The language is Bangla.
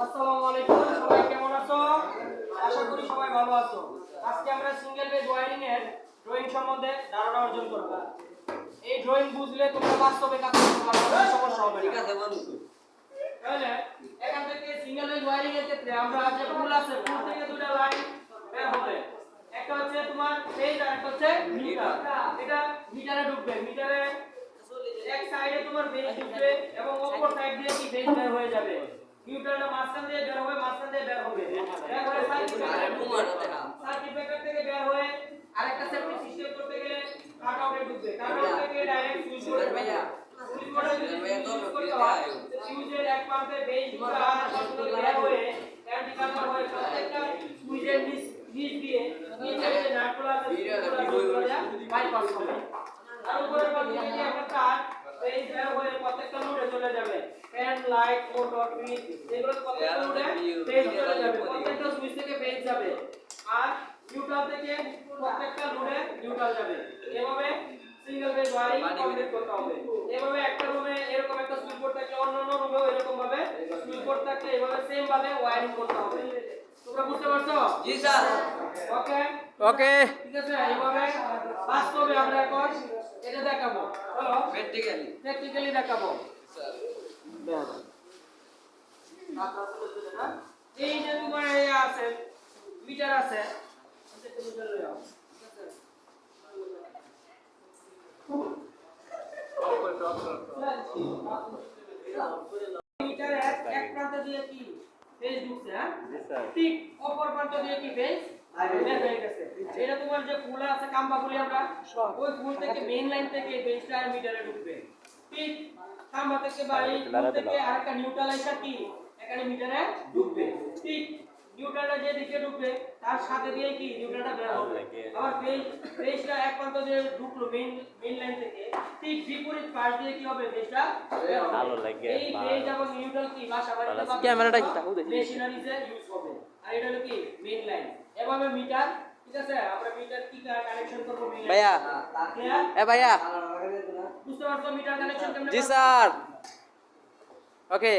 আসসালামু আলাইকুম, সবাই কেমন আছো? আশা করি সবাই ভালো আছো। আজকে আমরা সিঙ্গেল বেজ ওয়্যারিং এর ড্রয়িং সম্বন্ধে ধারণা অর্জন করব। এই ড্রয়িং বুঝলে তোমরা বাস্তবে কাজ করতে পারবে, কোনো সমস্যা হবে না। ঠিক আছে বন্ধু। তাহলে এখান থেকে সিঙ্গেল বেজ ওয়্যারিং এর ক্ষেত্রে আমরা যে ফুল আছে, ফুল থেকে দুটো লাইন বের হবে। একটা হচ্ছে তোমার ফেজ আর একটা হচ্ছে মিটার। এটা মিটারে ঢুকবে, মিটারে এক সাইডে তোমার ফেজ ঢুকবে এবং অপর সাইড দিয়ে কি ফেজ বের হয়ে যাবে। নিউট্রালটা মাঝখান দিয়ে বের হবে, মাঝখান দিয়ে বের হবে, বের হয়ে সার্কিট ব্রেকার থেকে বের হয়ে আরেকটা সেফটি সিস্টেম করতে গেলে কাট আউটে ঢুকবে, কাট আউট থেকে ডাইরেক্ট সুইচ বোর্ডে ঢুকবে। সুইচ বোর্ডে যদি ইউজ করতে হয় সুইচের এক প্রান্তে বেজ দুটো সবগুলো বের হয়ে অ্যান্টি কালার হয়ে প্রত্যেকটা সুইচের নিচ দিয়ে নিচে যে নাটগুলো আছে সেগুলো বাইপাস হবে। আর উপরের পাশে যে একটা তার বেজ বের হয়ে প্রত্যেকটা নোডে চলে যাবে। ফ্যান, লাইট, মোটর, ফ্রিজ এগুলো প্রত্যেকটা নোডে বেজ চলে যাবে, প্রত্যেকটা সুইচ থেকে বেজ যাবে। আর নিউট্রাল থেকে প্রত্যেকটা নোডে নিউট্রাল যাবে। এভাবে সিঙ্গেল বেজ ওয়্যারিং কমপ্লিট করতে হবে। এভাবে একটা রুমে এরকম একটা সুইচ বোর্ড থাকলে অন্যান্য রুমেও এরকম ভাবে সুইচ বোর্ড থাকলে এভাবে সেম ভাবে ওয়্যারিং করতে হবে। তোমরা বুঝতে পারছো? জি স্যার। ওকে ওকে, ঠিক আছে। এইভাবে বাস্তবে আমরা এখন এটা দেখাবো। চলো প্র্যাকটিক্যালি দেখাবো। এই যে তোমার এই আছে মিটার আছে, মিটার লই আও, ঠিক আছে। মিটারের এক প্রান্ত দিয়ে কি ফেজ ঢুকছে, হ্যাঁ ঠিক অপর প্রান্ত দিয়ে কি ফেজ বের হয়ে গেছে। এটা তোমার যে ফুল আছে কাম্বা বলি আমরা, ওই ফুল থেকে মেইন লাইন থেকে ফেজটা মিটারে ঢুকবে। ঠিক কাম্বা থেকে বা এই ফুল থেকে আরেকটা নিউট্রাল আইসা কি এখানে মিটারে ঢুকবে। ঠিক নিউট্রালটা যে দিকে ঢুকবে তার সাথে দিয়ে কি নিউট্রালটা বের হবে। আবার ফেজটা এক প্রান্ত দিয়ে ঢুকলো মেইন লাইন থেকে, ঠিক বিপরীত পাশ দিয়ে কি হবে ফেজটা বের হবে। ভালো লাগে এই ফেজ এবং নিউট্রাল কি ভাষা বাড়িতে পাবে, ক্যামেরাটা কি তাহলে দেখি মেশিনারিজে ইউজ হবে। আর এটা হলো কি মেইন লাইন। এভাবে মিটার, ঠিক আছে। আমরা মিটার কি কানেকশন করব ভাইয়া? এ ভাইয়া বুঝতে পারছো মিটার কানেকশন কেমনে? জি স্যার। ওকে।